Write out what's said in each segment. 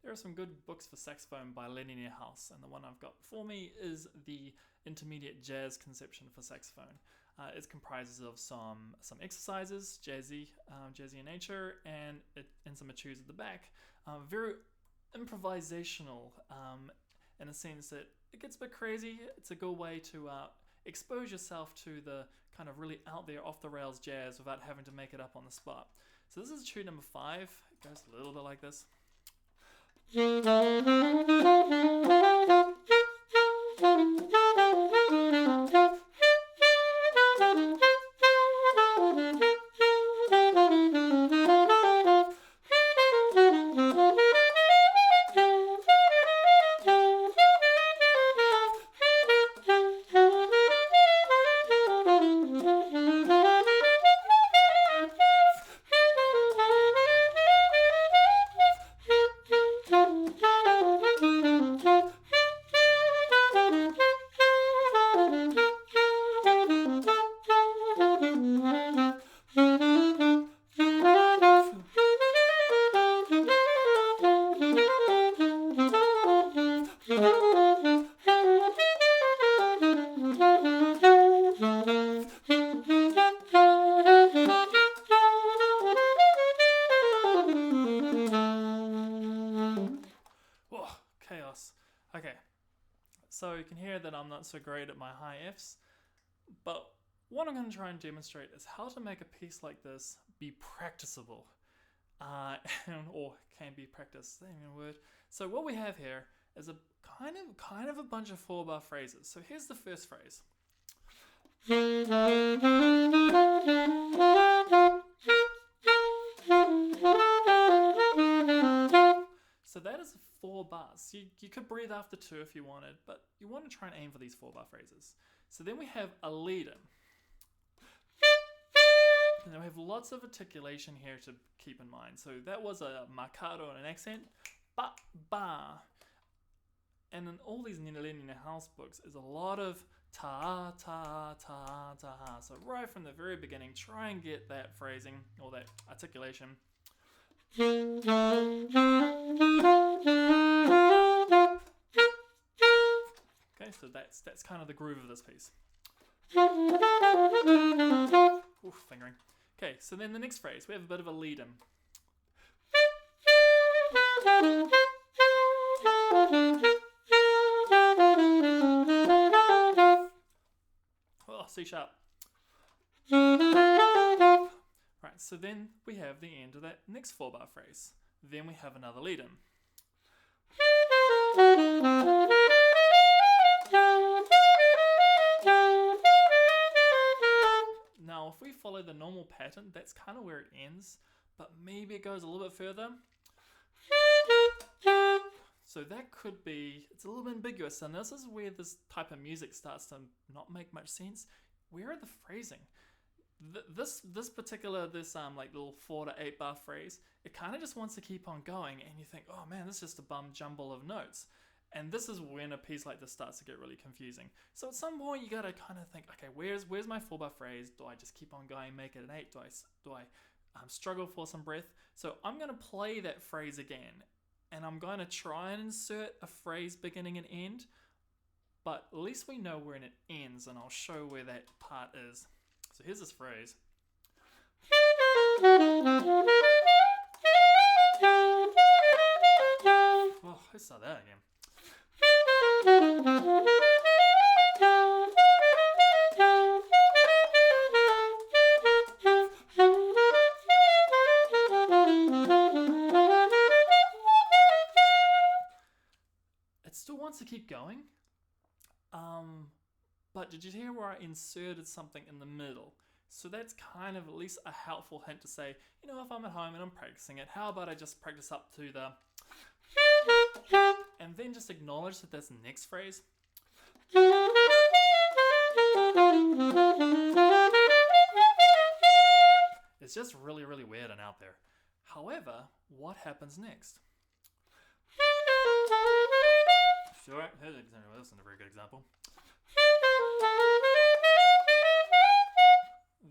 there are some good books for saxophone by Lennie Niehaus, and the one I've got before me is the Intermediate Jazz Conception for Saxophone. It comprises of some exercises, jazzy in nature, and some etudes at the back. Very improvisational in a sense that it gets a bit crazy. It's a good way to expose yourself to the kind of really out there, off the rails jazz without having to make it up on the spot. So this is etude number 5. It goes a little bit like this. Chaos. Okay, so you can hear that I'm not so great at my high Fs, but what I'm going to try and demonstrate is how to make a piece like this be practicable, or can be practiced. Same word. So what we have here is a kind of a bunch of 4-bar phrases. So here's the first phrase. So that is 4 bars. You could breathe after 2 if you wanted, but you want to try and aim for these 4-bar phrases. So then we have a lead-in. And then we have lots of articulation here to keep in mind. So that was a marcato and an accent. Ba, ba. And in all these Lennie Niehaus books is a lot of ta, ta, ta, ta. So right from the very beginning, try and get that phrasing or that articulation. Okay, so that's kind of the groove of this piece. Oof, fingering. Okay, so then the next phrase, we have a bit of a lead-in. Oh, C sharp. Right, so then we have the end of that next 4-bar phrase. Then we have another lead-in. Now, if we follow the normal pattern, that's kind of where it ends, but maybe it goes a little bit further. So that could be, it's a little bit ambiguous, and this is where this type of music starts to not make much sense. Where are the phrasing? This particular like little 4 to 8 bar phrase, it kind of just wants to keep on going, and you think, oh man, this is just a bum jumble of notes. And this is when a piece like this starts to get really confusing. So at some point you gotta kind of think, okay, where's my 4-bar phrase? Do I just keep on going, make it an 8? Do I struggle for some breath? So I'm gonna play that phrase again, and I'm gonna try and insert a phrase beginning and end, but at least we know where it ends, and I'll show where that part is. So here's this phrase. Oh, let's start that again. It still wants to keep going. But did you hear where I inserted something in the middle? So that's kind of at least a helpful hint to say, you know, if I'm at home and I'm practicing it, how about I just practice up to the... and then just acknowledge that that's the next phrase. It's just really, really weird and out there. However, what happens next? Sure, this isn't a very good example.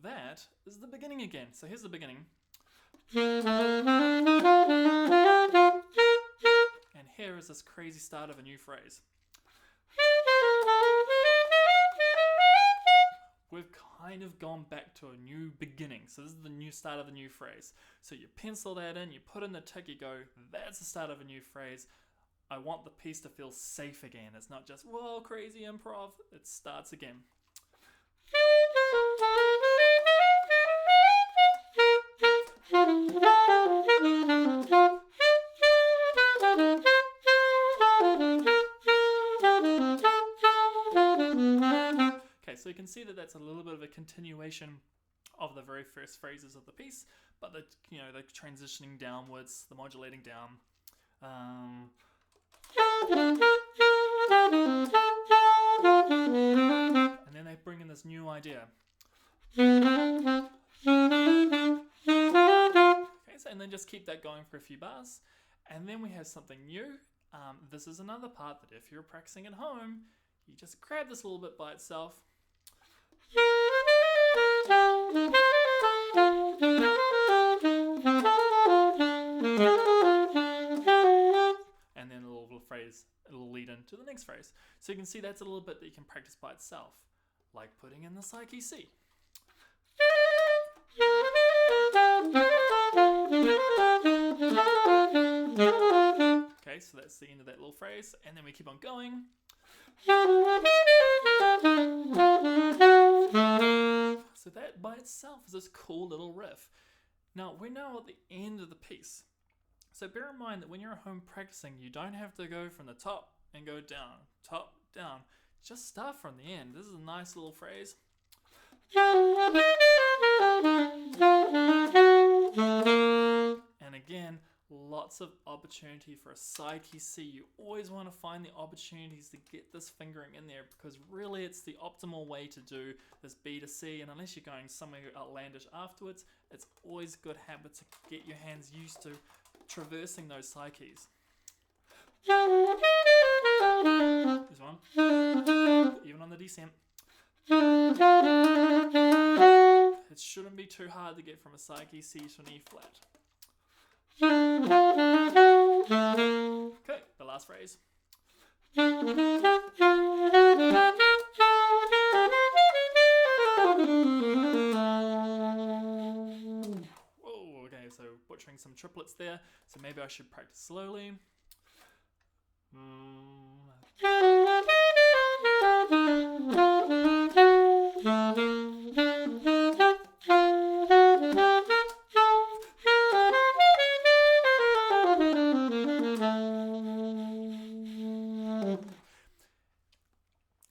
That is the beginning again. So here's the beginning. here is this crazy start of a new phrase. We've kind of gone back to a new beginning. So this is the new start of a new phrase. So you pencil that in, you put in the tick, you go, that's the start of a new phrase. I want the piece to feel safe again. It's not just, whoa, crazy improv. It starts again. So you can see that that's a little bit of a continuation of the very first phrases of the piece, but the transitioning downwards, the modulating down. And then they bring in this new idea. Okay, so, and then just keep that going for a few bars. And then we have something new. This is another part that if you're practicing at home, you just grab this a little bit by itself. And then a little phrase, it'll lead into the next phrase. So you can see that's a little bit that you can practice by itself, like putting in the psyche C. Okay, so that's the end of that little phrase, and then we keep on going. So that by itself is this cool little riff. Now, we're now at the end of the piece. So bear in mind that when you're at home practicing, you don't have to go from the top and go down, top, down. Just start from the end. This is a nice little phrase. And again, lots of opportunity for a psyche C. You always want to find the opportunities to get this fingering in there, because really it's the optimal way to do this B to C, and unless you're going somewhere outlandish afterwards, it's always a good habit to get your hands used to traversing those psyches. There's one. Even on the descent. It shouldn't be too hard to get from a psyche C to an E flat. Okay, the last phrase. Whoa, okay, so butchering some triplets there, so maybe I should practice slowly.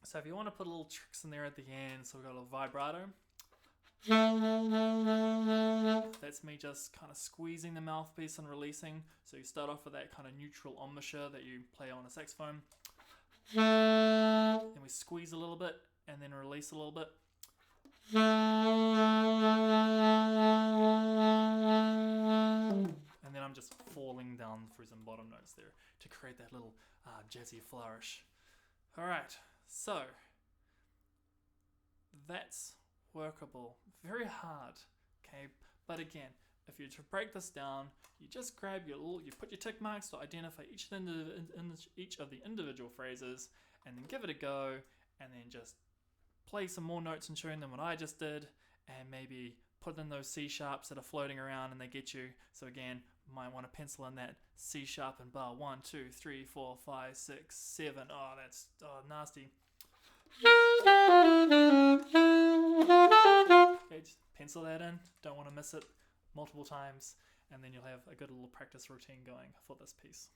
So if you want to put little tricks in there at the end, so we've got a little vibrato. That's me just kind of squeezing the mouthpiece and releasing. So you start off with that kind of neutral embouchure that you play on a saxophone. Then we squeeze a little bit and then release a little bit. And then I'm just falling down through some bottom notes there to create that little jazzy flourish. Alright, so that's workable. Very hard, okay? But again, if you to break this down, you just grab you put your tick marks to identify each of the individual phrases, and then give it a go, and then just play some more notes in tune than what I just did, and maybe put in those C sharps that are floating around and they get you. So again, you might want to pencil in that C sharp and bar 1, 2, 3, 4, 5, 6, 7. Oh, that's nasty. Okay, just pencil that in. Don't want to miss it multiple times, and then you'll have a good little practice routine going for this piece.